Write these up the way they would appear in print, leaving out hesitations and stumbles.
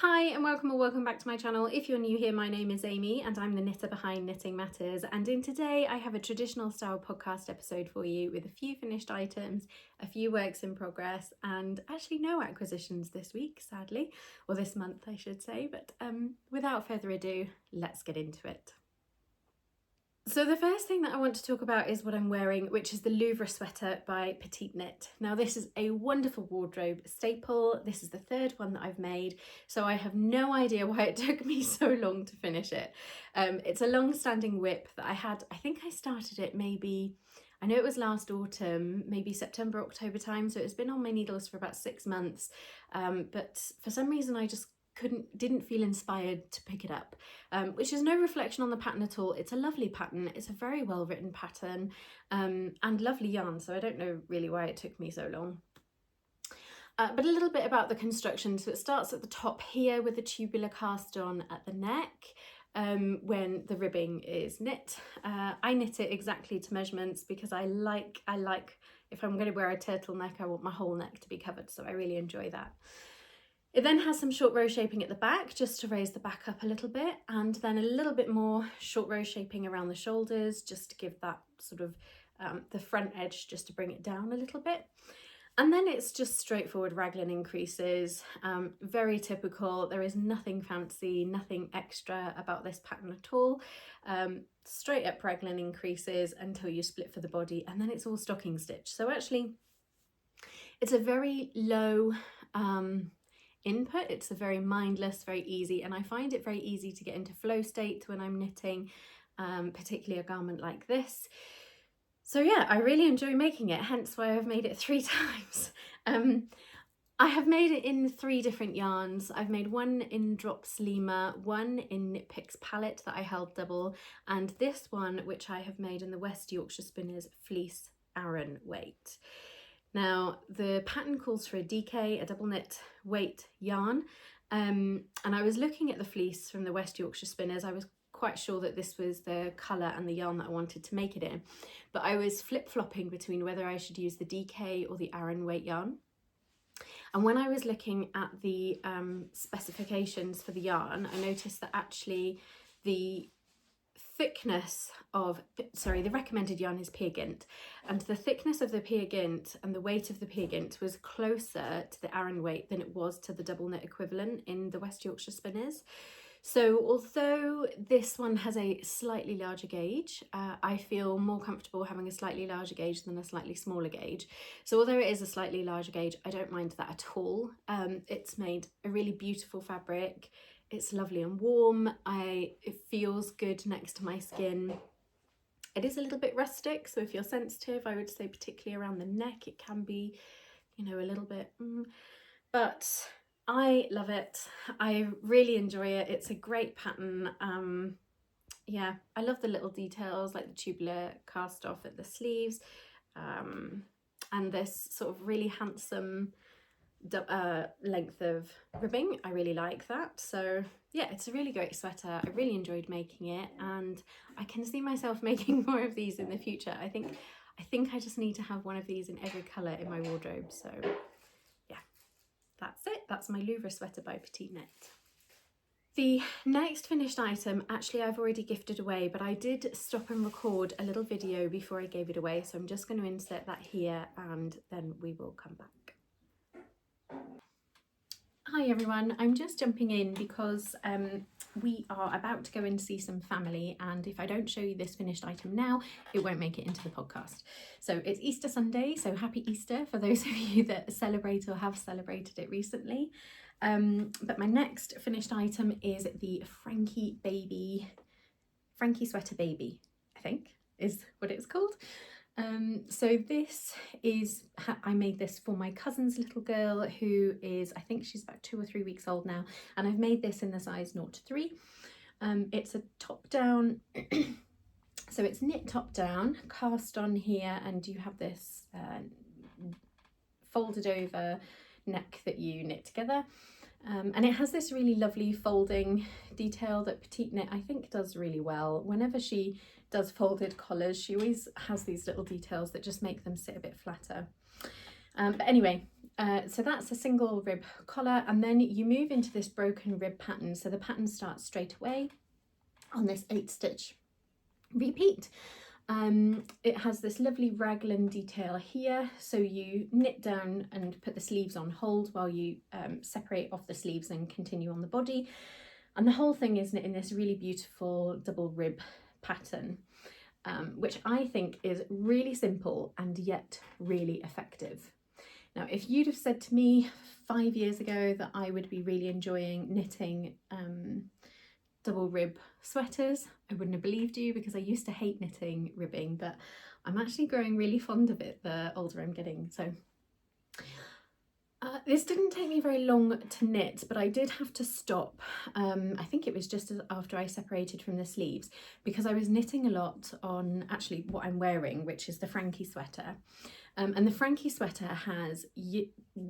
Hi and welcome or welcome back to my channel. If you're new here, my name is Amy and I'm the knitter behind Knitting Matters, and in today I have a traditional style podcast episode for you with a few finished items, a few works in progress, and actually no acquisitions this week, sadly, or this month I should say, but without further ado, let's get into it. So the first thing that I want to talk about is what I'm wearing, which is the Louvre Sweater by PetiteKnit. Now this is a wonderful wardrobe staple. This is the third one that I've made, so I have no idea why it took me so long to finish it. It's a long-standing whip that I had, I think I started it maybe, I know it was last autumn, maybe September, October time, so it's been on my needles for about 6 months, but for some reason I just didn't feel inspired to pick it up, which is no reflection on the pattern at all. It's a lovely pattern, it's a very well written pattern, and lovely yarn, so I don't know really why it took me so long. But a little bit about the construction. So it starts at the top here with the tubular cast on at the neck when the ribbing is knit. I knit it exactly to measurements because I like if I'm going to wear a turtleneck, I want my whole neck to be covered, so I really enjoy that. It then has some short row shaping at the back just to raise the back up a little bit, and then a little bit more short row shaping around the shoulders just to give that sort of the front edge, just to bring it down a little bit. And then it's just straightforward raglan increases, very typical. There is nothing fancy, nothing extra about this pattern at all. Straight up raglan increases until you split for the body, and then it's all stocking stitch. So actually it's a very low input. It's a very mindless, very easy, and I find it very easy to get into flow state when I'm knitting, particularly a garment like this. So yeah, I really enjoy making it, hence why I've made it 3 times. I have made it in 3 different yarns. I've made one in Drop Sleema, one in Knit Picks Palette that I held double, and this one which I have made in the West Yorkshire Spinners Fleece Aran weight. Now the pattern calls for a DK, a double knit weight yarn, and I was looking at the fleece from the West Yorkshire Spinners. I was quite sure that this was the colour and the yarn that I wanted to make it in, but I was flip-flopping between whether I should use the DK or the Aran weight yarn. And when I was looking at the specifications for the yarn, I noticed that actually the thickness of, the recommended yarn is Peer Gynt, and the thickness of the Peer Gynt and the weight of the Peer Gynt was closer to the Aran weight than it was to the double knit equivalent in the West Yorkshire Spinners. So although this one has a slightly larger gauge, I feel more comfortable having a slightly larger gauge than a slightly smaller gauge. So although it is a slightly larger gauge, I don't mind that at all. It's made a really beautiful fabric. It's lovely and warm. It feels good next to my skin. It is a little bit rustic, so if you're sensitive, I would say particularly around the neck, it can be, you know, a little bit, but I love it. I really enjoy it. It's a great pattern. Yeah, I love the little details like the tubular cast off at the sleeves, and this sort of really handsome length of ribbing. I really like that. So yeah, it's a really great sweater. I really enjoyed making it, and I can see myself making more of these in the future. I think I just need to have one of these in every colour in my wardrobe. So yeah, that's it. That's my Louvre Sweater by PetiteKnit. The next finished item, actually I've already gifted away, but I did stop and record a little video before I gave it away, so I'm just going to insert that here and then we will come back. Hi everyone, I'm just jumping in because we are about to go and see some family, and if I don't show you this finished item now, it won't make it into the podcast. So it's Easter Sunday, so happy Easter for those of you that celebrate or have celebrated it recently. But my next finished item is the Frankie Sweater Baby, I think is what it's called. So this is, I made this for my cousin's little girl who is, I think she's about 2 or 3 weeks old now, and I've made this in the size 0 to 3. It's a top down, so it's knit top down, cast on here, and you have this folded over neck that you knit together. And it has this really lovely folding detail that PetiteKnit I think does really well. Whenever she does folded collars, she always has these little details that just make them sit a bit flatter. But anyway, So that's a single rib collar, and then you move into this broken rib pattern. So the pattern starts straight away on this 8-stitch repeat. It has this lovely raglan detail here, so you knit down and put the sleeves on hold while you separate off the sleeves and continue on the body, and the whole thing is knit in this really beautiful double rib pattern, which I think is really simple and yet really effective. Now, if you'd have said to me 5 years ago that I would be really enjoying knitting double rib sweaters, I wouldn't have believed you, because I used to hate knitting ribbing, but I'm actually growing really fond of it the older I'm getting. So this didn't take me very long to knit, but I did have to stop. I think it was just after I separated from the sleeves, because I was knitting a lot on actually what I'm wearing, which is the Frankie sweater. And the Frankie sweater has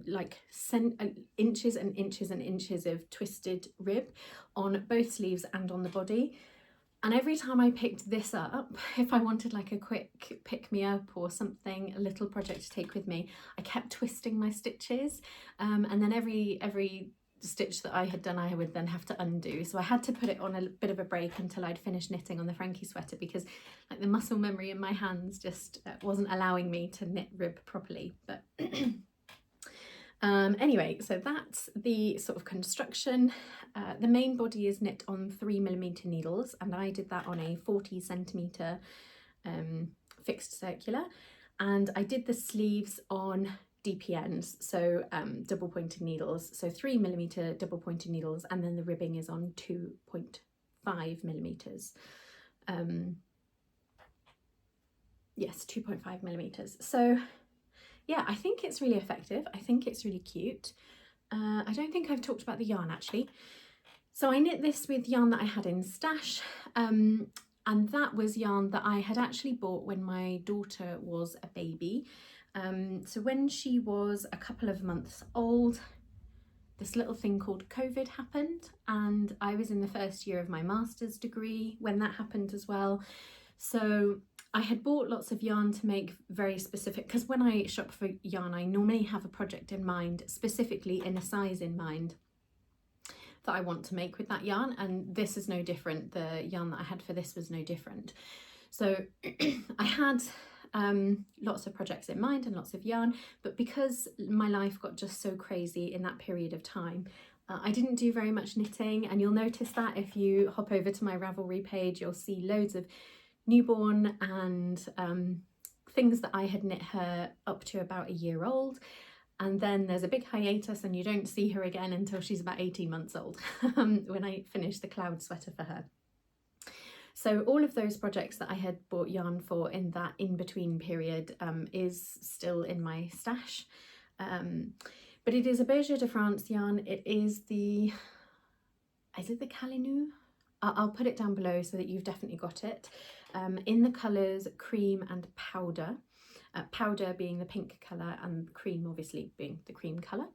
like inches and inches and inches of twisted rib on both sleeves and on the body. And every time I picked this up, if I wanted like a quick pick me up or something, a little project to take with me, I kept twisting my stitches. And then every stitch that I had done, I would then have to undo. So I had to put it on a bit of a break until I'd finished knitting on the Frankie sweater, because like the muscle memory in my hands just wasn't allowing me to knit rib properly. But anyway, so that's the sort of construction. The main body is knit on 3mm needles, and I did that on a 40cm fixed circular, and I did the sleeves on DPNs, so double pointed needles, so 3mm double pointed needles, and then the ribbing is on 2.5mm. Yes, 2.5mm. So yeah, I think it's really effective. I think it's really cute. I don't think I've talked about the yarn actually. So I knit this with yarn that I had in stash, and that was yarn that I had actually bought when my daughter was a baby. So when she was a couple of months old, this little thing called COVID happened, and I was in the first year of my master's degree when that happened as well. So I had bought lots of yarn to make very specific, because when I shop for yarn, I normally have a project in mind, specifically in a size in mind that I want to make with that yarn, and this is no different. The yarn that I had for this was no different. So I had lots of projects in mind and lots of yarn, but because my life got just so crazy in that period of time, I didn't do very much knitting, and you'll notice that if you hop over to my Ravelry page, you'll see loads of newborn and things that I had knit her up to about a year old, and then there's a big hiatus and you don't see her again until she's about 18 months old when I finished the cloud sweater for her. So all of those projects that I had bought yarn for in that in-between period is still in my stash. But it is a Bergère de France yarn. It is the, is it the Calinou? I'll put it down below so that you've definitely got it. In the colours cream and powder. Powder being the pink colour and cream obviously being the cream colour.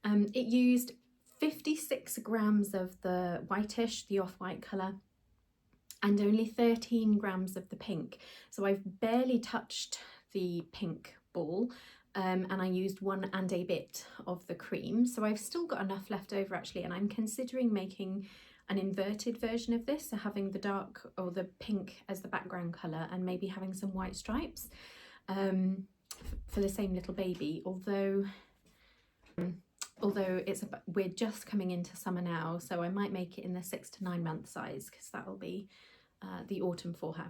It used 56 grams of the whitish, the off-white colour, and only 13 grams of the pink. So I've barely touched the pink ball, and I used 1 and a bit of the cream. So I've still got enough left over actually, and I'm considering making an inverted version of this, so having the dark or the pink as the background colour and maybe having some white stripes for the same little baby, although it's we're just coming into summer now, so I might make it in the 6 to 9 month size, because that will be the autumn for her.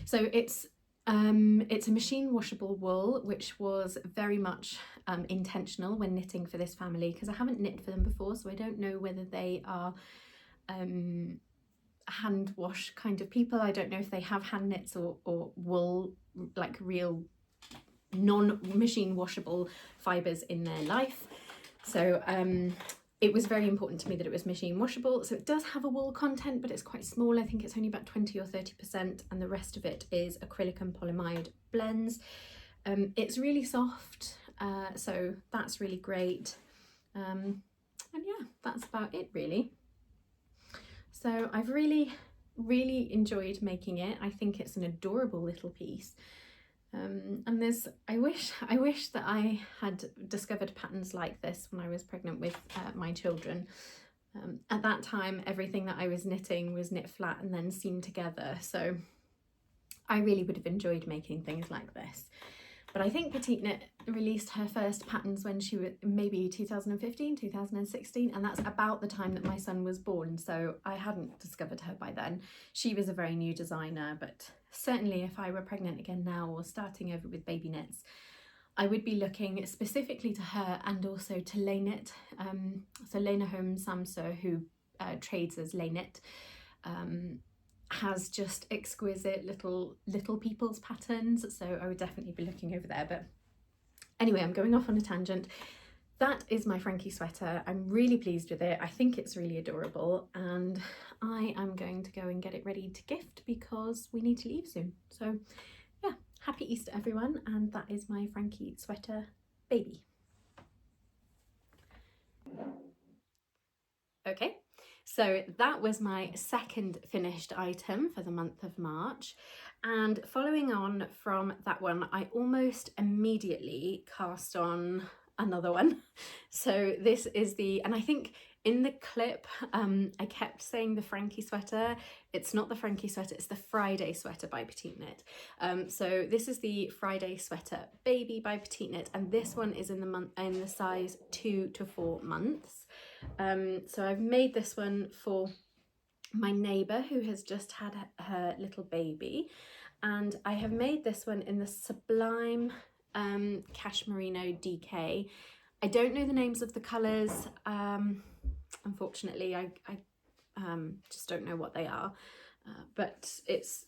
So it's a machine washable wool, which was very much intentional when knitting for this family, because I haven't knit for them before, so I don't know whether they are hand wash kind of people. I don't know if they have hand knits or wool, like real non-machine washable fibres in their life. So it was very important to me that it was machine washable. So it does have a wool content, but it's quite small. I think it's only about 20 or 30%, and the rest of it is acrylic and polyamide blends. It's really soft, so that's really great. And yeah, that's about it really. So I've really enjoyed making it. I think it's an adorable little piece. And there's, I wish that I had discovered patterns like this when I was pregnant with my children. At that time, everything that I was knitting was knit flat and then seamed together. So I really would have enjoyed making things like this. But I think PetiteKnit released her first patterns when she was maybe 2015, 2016, and that's about the time that my son was born, so I hadn't discovered her by then. She was a very new designer, but certainly if I were pregnant again now or starting over with baby knits, I would be looking specifically to her and also to Layknit. So Lena Holmes Samsa, who trades as Layknit, has just exquisite little people's patterns, so I would definitely be looking over there. But anyway, I'm going off on a tangent. That is my Frankie sweater. I'm really pleased with it. I think it's really adorable, and I am going to go and get it ready to gift because we need to leave soon. So yeah, happy Easter everyone, and that is my Frankie sweater baby. Okay, so that was my second finished item for the month of March, and following on from that one, I almost immediately cast on another one. So this is and I think in the clip I kept saying the Frankie sweater. It's not the Frankie sweater, it's the Friday sweater by PetiteKnit. So this is the Friday sweater baby by PetiteKnit, and this one is in the size 2 to 4 months. So I've made this one for my neighbour who has just had her little baby, and I have made this one in the Sublime Cashmerino DK. I don't know the names of the colours, unfortunately. I just don't know what they are, but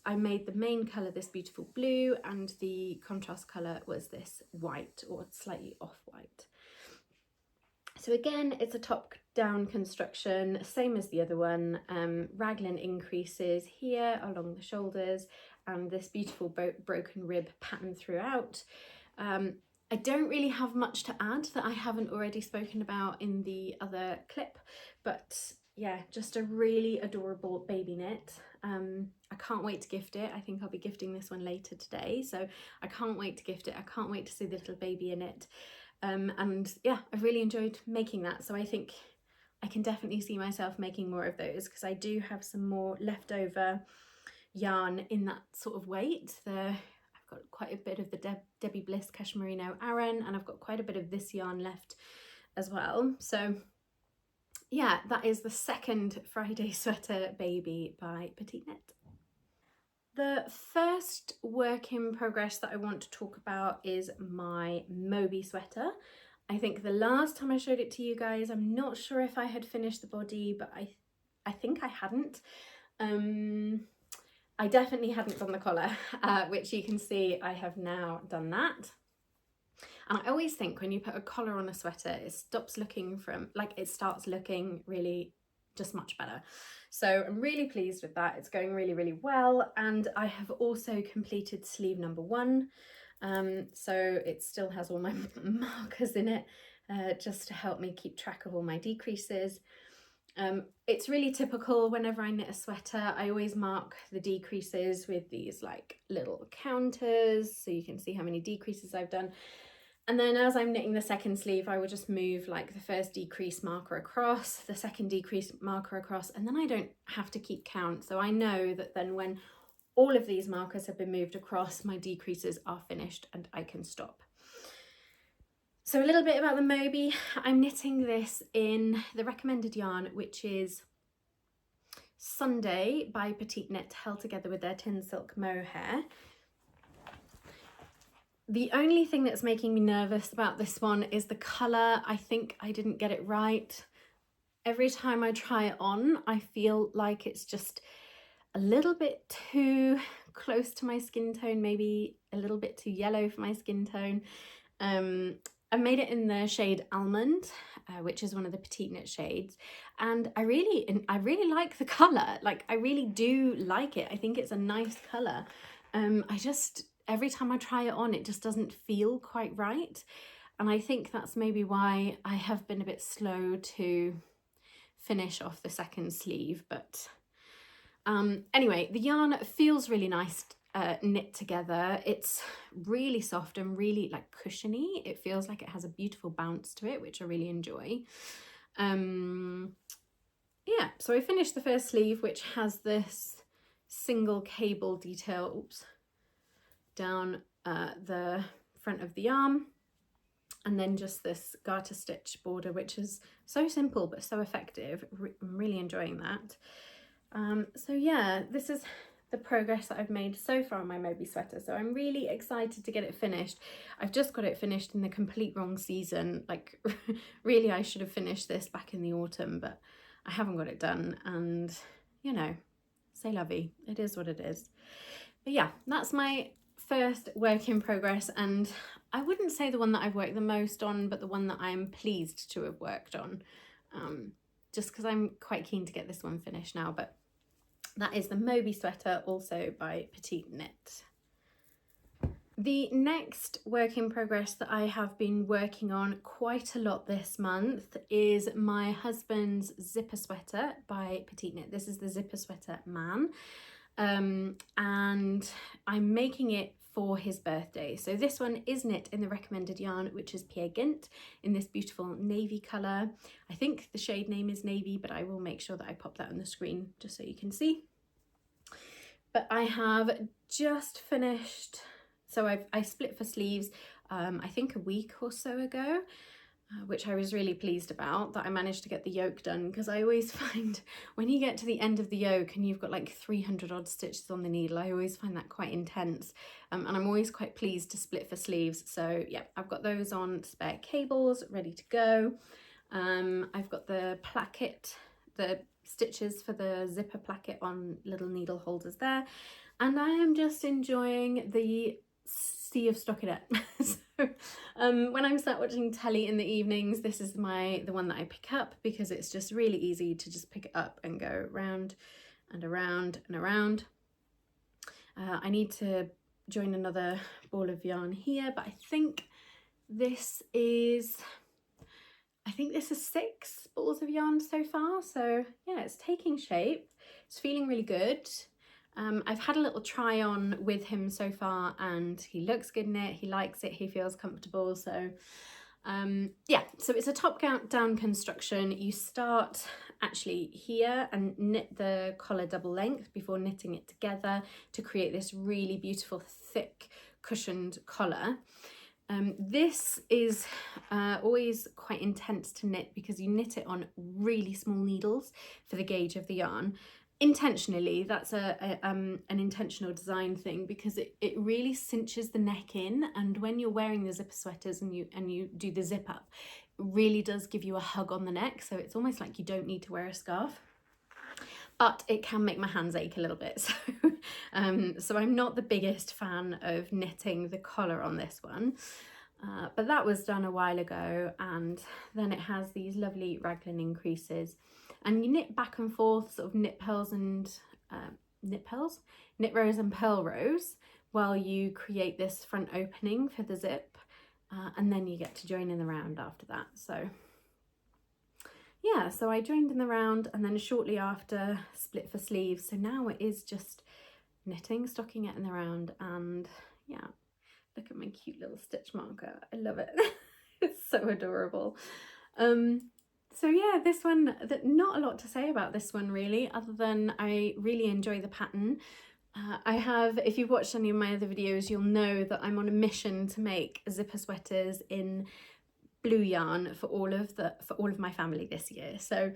I made the main colour this beautiful blue, and the contrast colour was this white or slightly off-white. So again, it's a top-down construction, same as the other one. Raglan increases here along the shoulders, and this beautiful broken rib pattern throughout. I don't really have much to add that I haven't already spoken about in the other clip, but yeah, just a really adorable baby knit. I can't wait to gift it. I think I'll be gifting this one later today, so I can't wait to gift it. I can't wait to see the little baby in it. And yeah, I've really enjoyed making that, so I think I can definitely see myself making more of those, because I do have some more leftover yarn in that sort of weight. I've got quite a bit of the Debbie Bliss Cashmerino Aran, and I've got quite a bit of this yarn left as well. So yeah, that is the second Friday sweater baby by PetiteKnit. The first work in progress that I want to talk about is my Moby sweater. I think the last time I showed it to you guys, I'm not sure if I had finished the body, but I think I hadn't. I definitely hadn't done the collar, which you can see I have now done that. And I always think when you put a collar on a sweater, it starts looking really just much better. So I'm really pleased with that. It's going really, really well. And I have also completed sleeve number 1. So it still has all my markers in it, just to help me keep track of all my decreases. It's really typical whenever I knit a sweater, I always mark the decreases with these like little counters, so you can see how many decreases I've done. And then as I'm knitting the second sleeve, I will just move like the first decrease marker across, the second decrease marker across, and then I don't have to keep count. So I know that then when all of these markers have been moved across, my decreases are finished and I can stop. So a little bit about the Moby. I'm knitting this in the recommended yarn, which is Sunday by PetiteKnit, held together with their tin silk mohair. The only thing that's making me nervous about this one is the colour. I think I didn't get it right. Every time I try it on, I feel like it's just a little bit too close to my skin tone, maybe a little bit too yellow for my skin tone. I made it in the shade Almond, which is one of the PetiteKnit shades, and I really like the colour. Like, I really do like it. I think it's a nice colour. Every time I try it on, it just doesn't feel quite right, and I think that's maybe why I have been a bit slow to finish off the second sleeve. But anyway, the yarn feels really nice knit together. It's really soft and really like cushiony. It feels like it has a beautiful bounce to it, which I really enjoy. Yeah, so I finished the first sleeve, which has this single cable detail, oops, down the front of the arm, and then just this garter stitch border, which is so simple but so effective. I'm really enjoying that. So yeah, this is the progress that I've made so far on my Moby sweater, so I'm really excited to get it finished. I've just got it finished in the complete wrong season. Like really I should have finished this back in the autumn, but I haven't got it done, and you know, c'est la vie, it is what it is. But yeah, that's my first work in progress, and I wouldn't say the one that I've worked the most on, but the one that I'm pleased to have worked on, just because I'm quite keen to get this one finished now. But that is the Moby sweater, also by PetiteKnit. The next work in progress that I have been working on quite a lot this month is my husband's zipper sweater by PetiteKnit. This is the zipper sweater Man, and I'm making it for his birthday. So this one is knit in the recommended yarn, which is Peer Gynt, in this beautiful navy colour. I think the shade name is navy, but I will make sure that I pop that on the screen just so you can see. But I have just finished, so I split for sleeves I think a week or so ago, which I was really pleased about, that I managed to get the yoke done, because I always find when you get to the end of the yoke and you've got like 300 odd stitches on the needle, I always find that quite intense, and I'm always quite pleased to split for sleeves. So yeah, I've got those on spare cables ready to go. I've got the placket, the stitches for the zipper placket on little needle holders there, and I am just enjoying the sea of stockinette. So when I'm sat watching telly in the evenings, this is the one that I pick up, because it's just really easy to just pick it up and go round and around and around. I need to join another ball of yarn here, but I think this is 6 balls of yarn so far. So yeah, it's taking shape. It's feeling really good. I've had a little try on with him so far, and he looks good in it, he likes it, he feels comfortable. So yeah, so it's a top down construction. You start actually here and knit the collar double length before knitting it together to create this really beautiful thick cushioned collar. This is always quite intense to knit, because you knit it on really small needles for the gauge of the yarn. Intentionally, that's an intentional design thing, because it really cinches the neck in, and when you're wearing the zipper sweaters and you do the zip up, it really does give you a hug on the neck, so it's almost like you don't need to wear a scarf. But it can make my hands ache a little bit, so so I'm not the biggest fan of knitting the collar on this one, but that was done a while ago. And then it has these lovely raglan increases, and you knit back and forth, sort of knit rows and purl rows, while you create this front opening for the zip, and then you get to join in the round after that. So yeah, so I joined in the round, and then shortly after split for sleeves. So now it is just knitting, stocking it in the round, and yeah, look at my cute little stitch marker. I love it. It's so adorable. So yeah, this one, not a lot to say about this one really, other than I really enjoy the pattern. I have, if you've watched any of my other videos, you'll know that I'm on a mission to make zipper sweaters in blue yarn for all of my family this year. So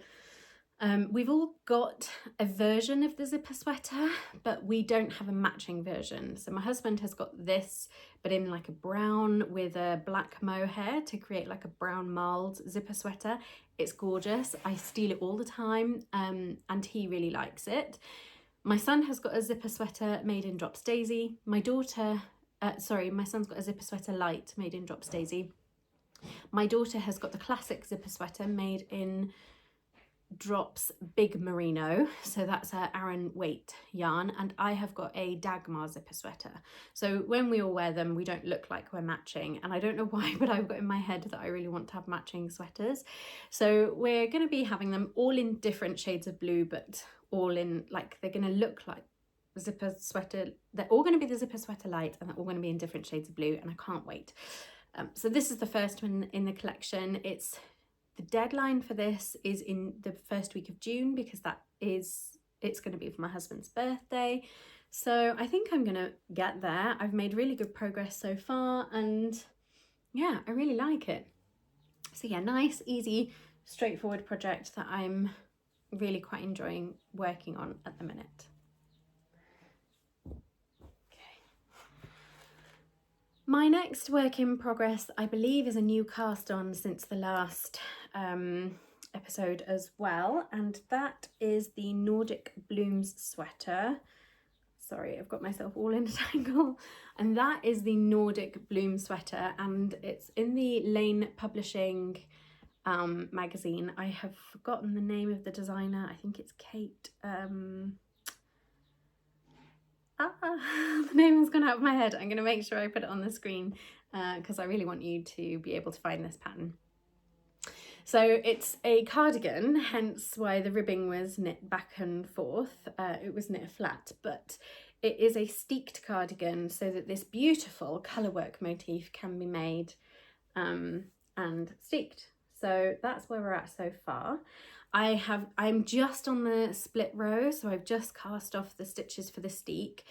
we've all got a version of the zipper sweater, but we don't have a matching version. So my husband has got this, but in like a brown with a black mohair to create like a brown marled zipper sweater. It's gorgeous. I steal it all the time, and he really likes it. My son has got a zipper sweater made in Drops Daisy. My son's got a zipper sweater light made in Drops Daisy. My daughter has got the classic zipper sweater made in Drops Big Merino, so that's her Aran weight yarn, and I have got a Dagmar zipper sweater. So when we all wear them, we don't look like we're matching, and I don't know why, but I've got in my head that I really want to have matching sweaters. So we're going to be having them all in different shades of blue, but all in, like, they're going to look like zipper sweater. They're all going to be the zipper sweater light, and they're all going to be in different shades of blue, and I can't wait. So this is the first one in the collection. The deadline for this is in the first week of June, because it's going to be for my husband's birthday. So I think I'm gonna get there. I've made really good progress so far, and yeah, I really like it. So yeah, nice, easy, straightforward project that I'm really quite enjoying working on at the minute. Okay. My next work in progress, I believe, is a new cast on since the last episode as well, and that is the Nordic Bloom's sweater. Sorry, I've got myself all in a tangle. And that is the Nordic Bloom sweater, and it's in the Lane Publishing magazine. I have forgotten the name of the designer. I think it's Kate. The name has gone out of my head. I'm going to make sure I put it on the screen because I really want you to be able to find this pattern. So it's a cardigan, hence why the ribbing was knit back and forth. It was knit flat, but it is a steeked cardigan so that this beautiful colourwork motif can be made and steeked. So that's where we're at so far. I'm just on the split row, so I've just cast off the stitches for the steek.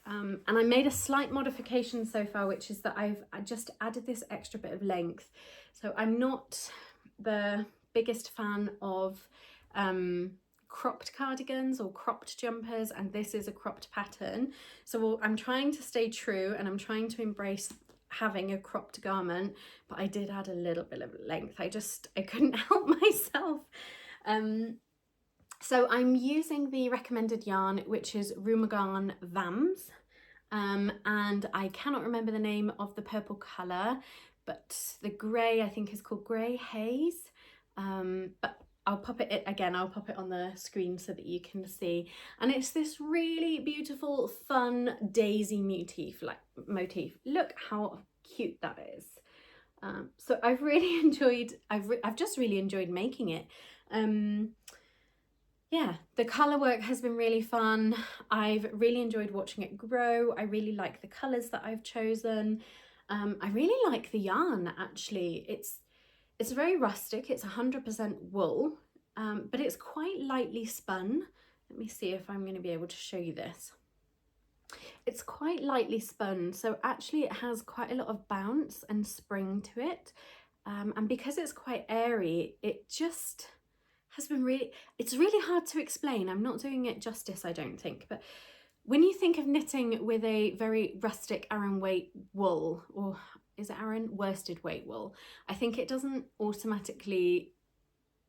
And I made a slight modification so far, which is that I just added this extra bit of length. So I'm not the biggest fan of cropped cardigans or cropped jumpers, and this is a cropped pattern, so I'm trying to stay true and I'm trying to embrace having a cropped garment, but I did add a little bit of length. I couldn't help myself. So I'm using the recommended yarn, which is Rauma Vams, and I cannot remember the name of the purple colour, but the grey I think is called Grey Haze. But I'll pop it on the screen so that you can see. And it's this really beautiful, fun daisy motif. Look how cute that is. So I've really enjoyed. I've just really enjoyed making it. Yeah, the colour work has been really fun. I've really enjoyed watching it grow. I really like the colours that I've chosen. I really like the yarn, actually. It's very rustic. It's 100% wool, but it's quite lightly spun. Let me see if I'm going to be able to show you this. It's quite lightly spun, so actually it has quite a lot of bounce and spring to it. And because it's quite airy, it just has been it's really hard to explain. I'm not doing it justice, I don't think, but when you think of knitting with a very rustic Aran weight wool, or is it Aran? Worsted weight wool, I think it doesn't automatically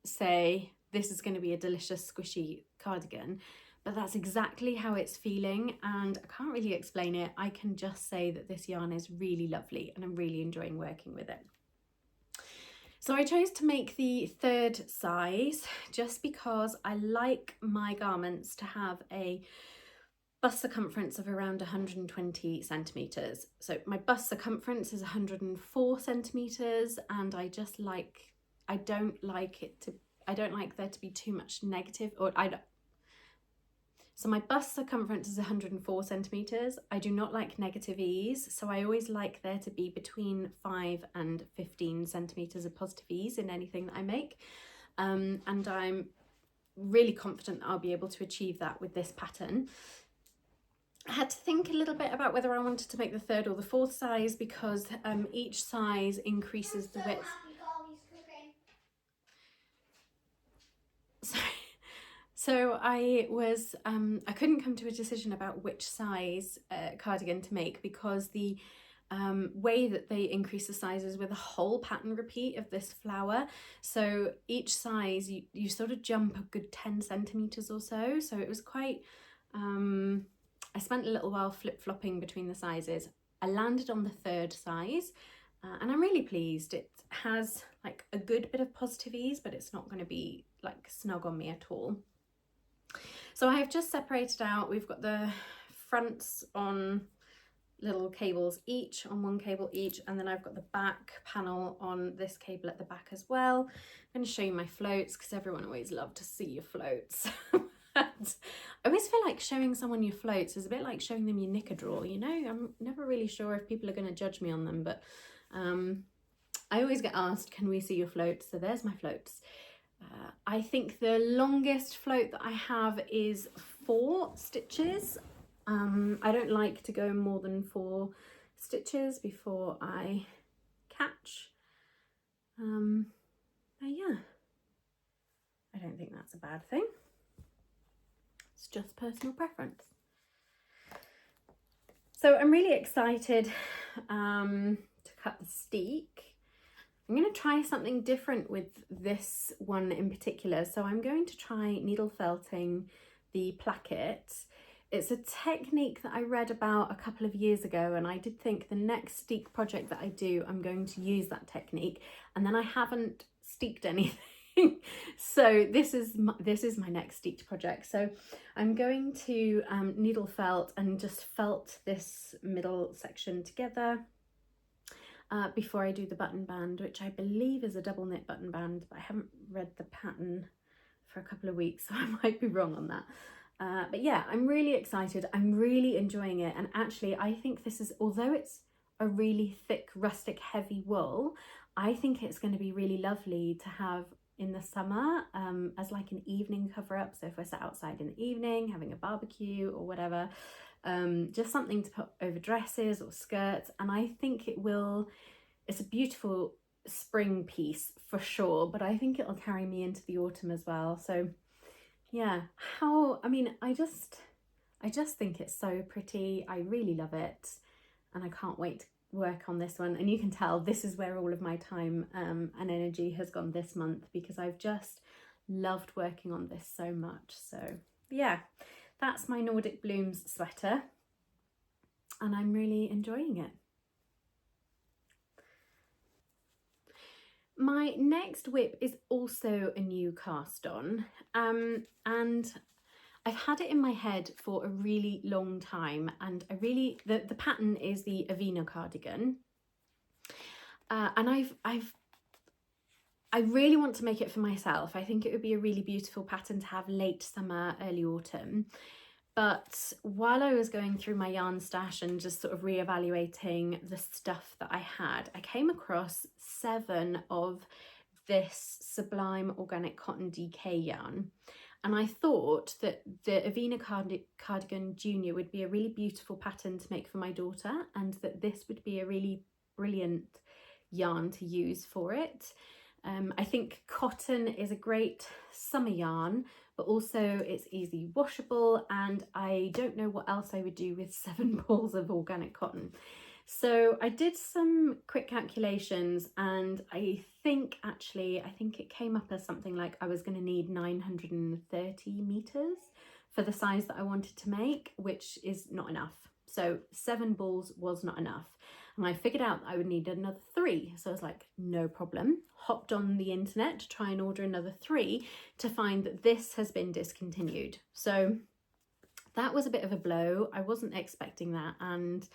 say this is going to be a delicious squishy cardigan, but that's exactly how it's feeling, and I can't really explain it. I can just say that this yarn is really lovely and I'm really enjoying working with it. So I chose to make the 3rd size just because I like my garments to have a bust circumference of around 120 centimeters. So my bust circumference is 104 centimeters, and I don't like there to be too much negative, so my bust circumference is 104 centimeters. I do not like negative ease, so I always like there to be between 5 and 15 centimeters of positive ease in anything that I make. And I'm really confident that I'll be able to achieve that with this pattern. I had to think a little bit about whether I wanted to make the 3rd or the 4th size, because each size increases the width. So I couldn't come to a decision about which size cardigan to make, because the way that they increase the sizes with a whole pattern repeat of this flower. So each size you sort of jump a good 10 centimeters or so. So it was quite, I spent a little while flip-flopping between the sizes. I landed on the 3rd size, and I'm really pleased. It has like a good bit of positive ease, but it's not going to be like snug on me at all. So I have just separated out, we've got the fronts on little cables each, on one cable each, and then I've got the back panel on this cable at the back as well. I'm going to show you my floats because everyone always loves to see your floats. I always feel like showing someone your floats is a bit like showing them your knicker drawer, you know? I'm never really sure if people are going to judge me on them, but I always get asked, can we see your floats? So there's my floats. I think the longest float that I have is 4 stitches. I don't like to go more than 4 stitches before I catch. But yeah, I don't think that's a bad thing. It's just personal preference. So I'm really excited to cut the steek. I'm going to try something different with this one in particular. So I'm going to try needle felting the placket. It's a technique that I read about a couple of years ago, and I did think the next steek project that I do, I'm going to use that technique, and then I haven't steeked anything. So this is my next steeked project. So I'm going to needle felt and just felt this middle section together before I do the button band, which I believe is a double knit button band, but I haven't read the pattern for a couple of weeks, so I might be wrong on that. But yeah, I'm really excited. I'm really enjoying it. And actually, I think this is, although it's a really thick, rustic, heavy wool, I think it's going to be really lovely to have in the summer as like an evening cover up. So if we're sat outside in the evening, having a barbecue or whatever, just something to put over dresses or skirts. And I think it's a beautiful spring piece for sure, but I think it'll carry me into the autumn as well. So yeah, I just think it's so pretty. I really love it, and I can't wait to work on this one. And you can tell this is where all of my time and energy has gone this month, because I've just loved working on this so much. So yeah, that's my Nordic Blooms sweater, and I'm really enjoying it. My next whip is also a new cast on, and I've had it in my head for a really long time, and the pattern is the Evina cardigan, and I really want to make it for myself. I think it would be a really beautiful pattern to have late summer, early autumn. But while I was going through my yarn stash and just sort of reevaluating the stuff that I had, I came across 7 of this Sublime Organic Cotton DK yarn. And I thought that the Evina Cardigan Junior would be a really beautiful pattern to make for my daughter, and that this would be a really brilliant yarn to use for it. I think cotton is a great summer yarn, but also it's easy washable, and I don't know what else I would do with 7 balls of organic cotton. So I did some quick calculations, and I think it came up as something like I was going to need 930 meters for the size that I wanted to make, which is not enough. So 7 balls was not enough. And I figured out that I would need another 3. So I was like, no problem. Hopped on the internet to try and order another 3 to find that this has been discontinued. So that was a bit of a blow. I wasn't expecting that. And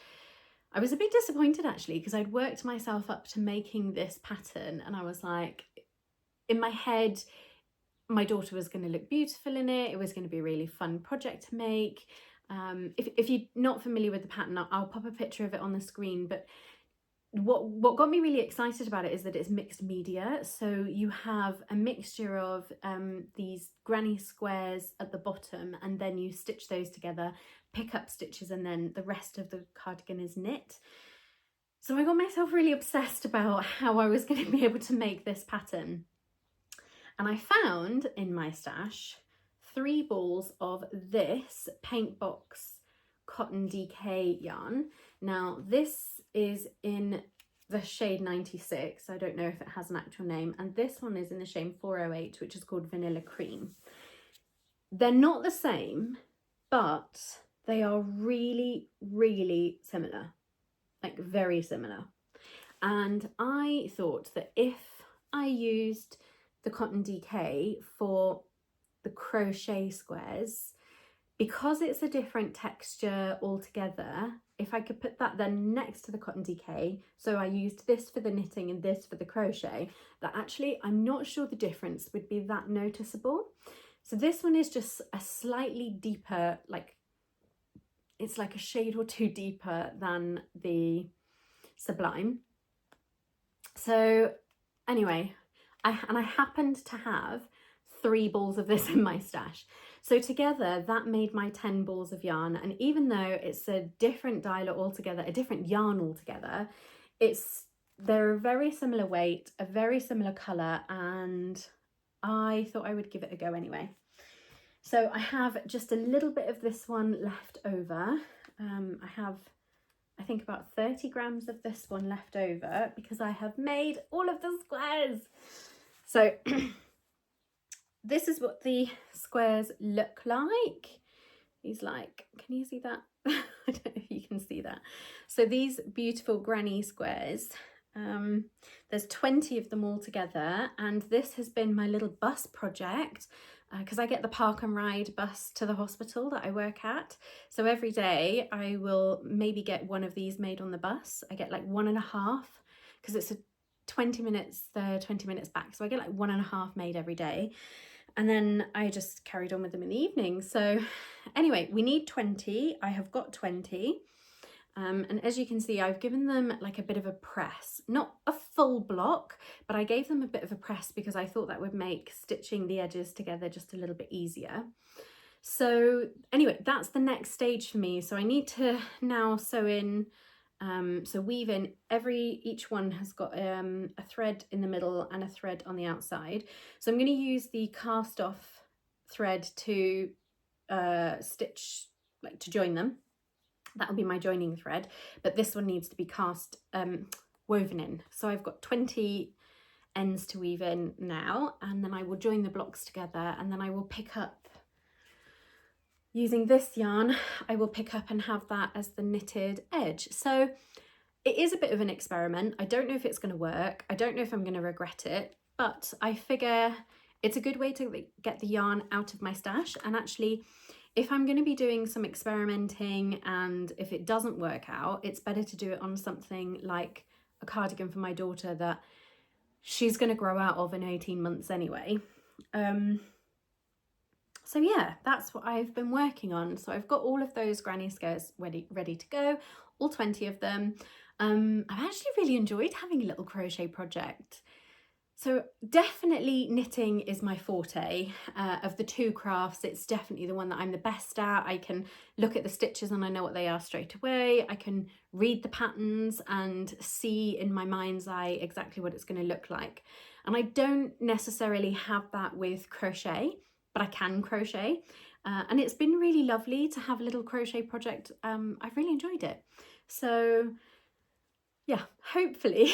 I was a bit disappointed actually, because I'd worked myself up to making this pattern, and I was like, in my head, my daughter was going to look beautiful in it. It was going to be a really fun project to make. If you're not familiar with the pattern, I'll pop a picture of it on the screen, but what got me really excited about it is that it's mixed media. So you have a mixture of these granny squares at the bottom, and then you stitch those together, pick up stitches, and then the rest of the cardigan is knit. So I got myself really obsessed about how I was going to be able to make this pattern. And I found in my stash 3 balls of this paint box cotton DK yarn. Now this is in the shade 96. I don't know if it has an actual name, and this one is in the shade 408, which is called Vanilla Cream. They're not the same, but they are really, really similar, like very similar. And I thought that if I used the cotton DK for the crochet squares, because it's a different texture altogether, if I could put that then next to the cotton DK, so I used this for the knitting and this for the crochet, that actually I'm not sure the difference would be that noticeable. So this one is just a slightly deeper, like it's like a shade or two deeper than the Sublime. So anyway, I happened to have 3 balls of this in my stash. So together that made my 10 balls of yarn. And even though it's a different dialer altogether, a different yarn altogether, they're a very similar weight, a very similar colour, and I thought I would give it a go anyway. So I have just a little bit of this one left over. I have, I think, about 30 grams of this one left over because I have made all of the squares. So this is what the squares look like. He's like, can you see that? I don't know if you can see that. So these beautiful granny squares, there's 20 of them all together, and this has been my little bus project because I get the park and ride bus to the hospital that I work at. So every day I will maybe get one of these made on the bus. I get like 1.5 because it's a 20 minutes there, 20 minutes back. So I get like 1.5 made every day. And then I just carried on with them in the evening. So anyway, we need 20. I have got 20. And as you can see, I've given them like a bit of a press, not a full block, but I gave them a bit of a press because I thought that would make stitching the edges together just a little bit easier. So anyway, that's the next stage for me. So I need to now sew in, so weave in each one has got a thread in the middle and a thread on the outside. So I'm going to use the cast off thread to stitch, like to join them. That'll be my joining thread, but this one needs to be woven in. So I've got 20 ends to weave in now, and then I will join the blocks together, and then I will pick up, using this yarn, I will pick up and have that as the knitted edge. So it is a bit of an experiment. I don't know if it's going to work. I don't know if I'm going to regret it, but I figure it's a good way to get the yarn out of my stash. And actually, if I'm going to be doing some experimenting and if it doesn't work out, it's better to do it on something like a cardigan for my daughter that she's going to grow out of in 18 months anyway. So yeah, that's what I've been working on. So I've got all of those granny skirts ready to go, all 20 of them. I've actually really enjoyed having a little crochet project. So definitely knitting is my forte. Of the 2 crafts, it's definitely the one that I'm the best at. I can look at the stitches and I know what they are straight away. I can read the patterns and see in my mind's eye exactly what it's going to look like. And I don't necessarily have that with crochet, but I can crochet. And it's been really lovely to have a little crochet project. I've really enjoyed it. So yeah, hopefully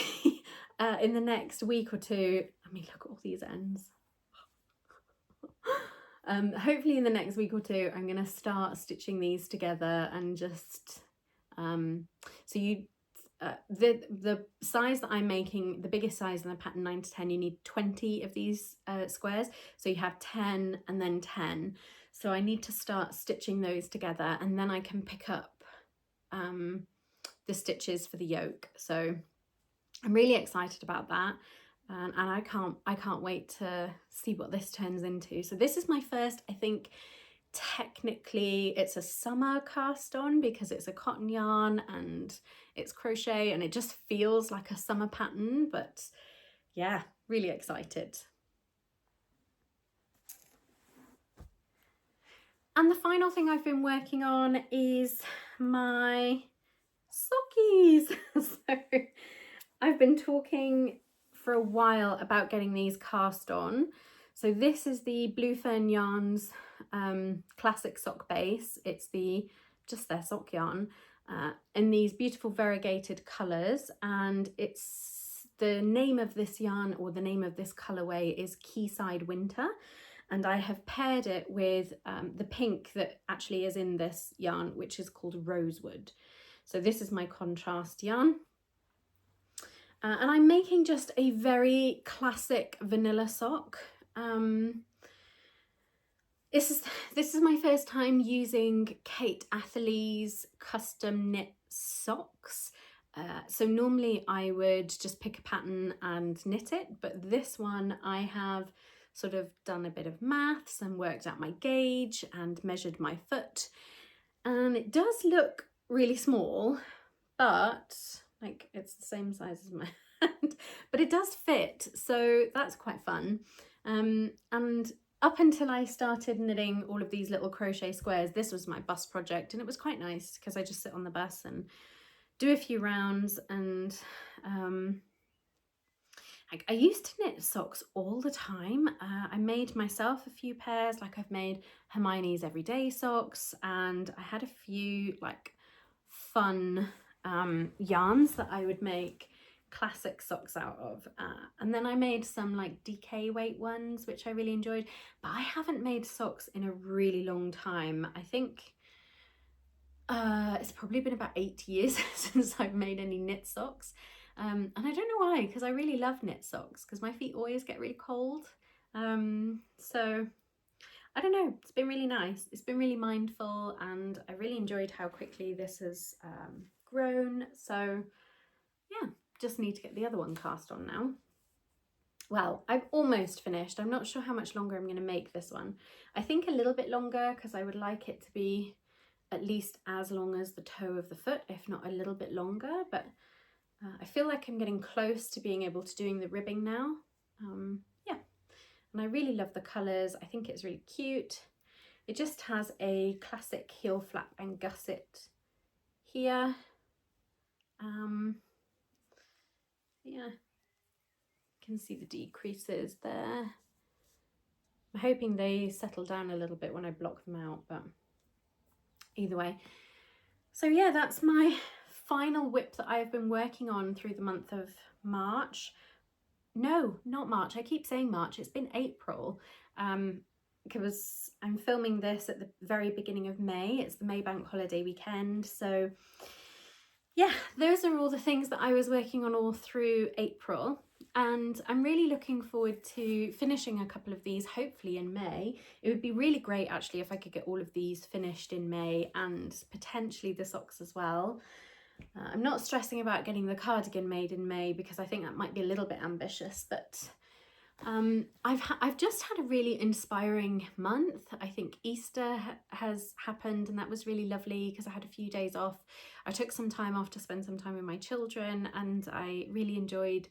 in the next week or two, I mean, look at all these ends. Hopefully in the next week or two, I'm going to start stitching these together and just, so you, the size that I'm making, the biggest size in the pattern 9 to 10, you need 20 of these squares. So you have 10 and then 10. So I need to start stitching those together, and then I can pick up the stitches for the yoke. So I'm really excited about that, and I can't wait to see what this turns into. So this is my first, I think technically it's a summer cast on because it's a cotton yarn and it's crochet and it just feels like a summer pattern, but yeah, really excited. And the final thing I've been working on is my sockies. So I've been talking for a while about getting these cast on. So this is the Blue Fern Yarns classic sock base. It's just their sock yarn in these beautiful variegated colours, and it's the name of this yarn, or the name of this colourway, is Quayside Winter, and I have paired it with the pink that actually is in this yarn, which is called Rosewood. So this is my contrast yarn. And I'm making just a very classic vanilla sock. This is my first time using Kate Atherley's custom knit socks. So normally I would just pick a pattern and knit it, but this one I have sort of done a bit of maths and worked out my gauge and measured my foot. And it does look really small, but like it's the same size as my hand, but it does fit, so that's quite fun. And up until I started knitting all of these little crochet squares, this was my bus project, and it was quite nice because I just sit on the bus and do a few rounds. And I used to knit socks all the time. I made myself a few pairs, like I've made Hermione's everyday socks, and I had a few like fun yarns that I would make classic socks out of, and then I made some like DK weight ones which I really enjoyed, but I haven't made socks in a really long time. I think it's probably been about 8 years since I've made any knit socks, and I don't know why, because I really love knit socks because my feet always get really cold. So I don't know, it's been really nice, it's been really mindful, and I really enjoyed how quickly this has grown. So yeah, just need to get the other one cast on now. Well, I've almost finished. I'm not sure how much longer I'm going to make this one. I think a little bit longer, because I would like it to be at least as long as the toe of the foot, if not a little bit longer. But I feel like I'm getting close to being able to doing the ribbing now. Yeah, and I really love the colours. I think it's really cute. It just has a classic heel flap and gusset here. Yeah, you can see the decreases there. I'm hoping they settle down a little bit when I block them out, but either way. So yeah, that's my final whip that I've been working on through the month of March. No, not March. I keep saying March. It's been April, because I'm filming this at the very beginning of May. It's the May bank holiday weekend. So yeah, those are all the things that I was working on all through April, and I'm really looking forward to finishing a couple of these hopefully in May. It would be really great actually if I could get all of these finished in May, and potentially the socks as well. I'm not stressing about getting the cardigan made in May because I think that might be a little bit ambitious, but I've just had a really inspiring month. I think Easter has happened, and that was really lovely because I had a few days off. I took some time off to spend some time with my children, and I really enjoyed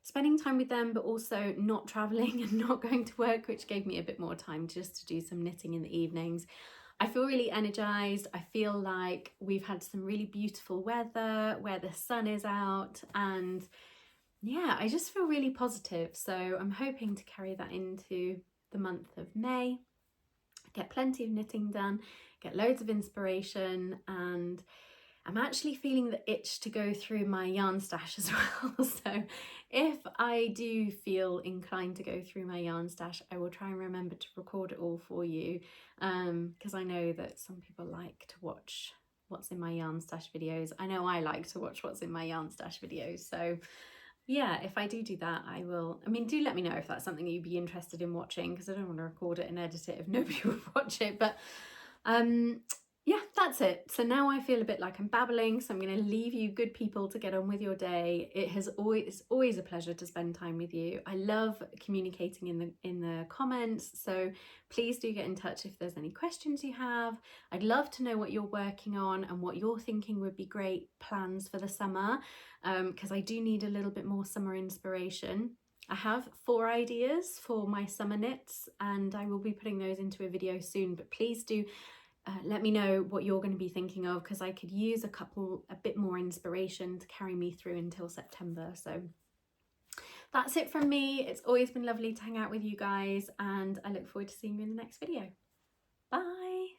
spending time with them, but also not traveling and not going to work, which gave me a bit more time just to do some knitting in the evenings. I feel really energized. I feel like we've had some really beautiful weather where the sun is out, and yeah, I just feel really positive. So I'm hoping to carry that into the month of May, get plenty of knitting done, get loads of inspiration, and I'm actually feeling the itch to go through my yarn stash as well. So if I do feel inclined to go through my yarn stash, I will try and remember to record it all for you, because I know that some people like to watch what's in my yarn stash videos. I know I like to watch what's in my yarn stash videos. So yeah, if I do that, I will. I mean, do let me know if that's something you'd be interested in watching, because I don't want to record it and edit it if nobody would watch it. But yeah, that's it. So now I feel a bit like I'm babbling, so I'm going to leave you good people to get on with your day. It's always a pleasure to spend time with you. I love communicating in the comments, so please do get in touch if there's any questions you have. I'd love to know what you're working on and what you're thinking would be great plans for the summer, because I do need a little bit more summer inspiration. I have 4 ideas for my summer knits, and I will be putting those into a video soon, but please do let me know what you're going to be thinking of, because I could use a bit more inspiration to carry me through until September. So that's it from me. It's always been lovely to hang out with you guys, and I look forward to seeing you in the next video. Bye.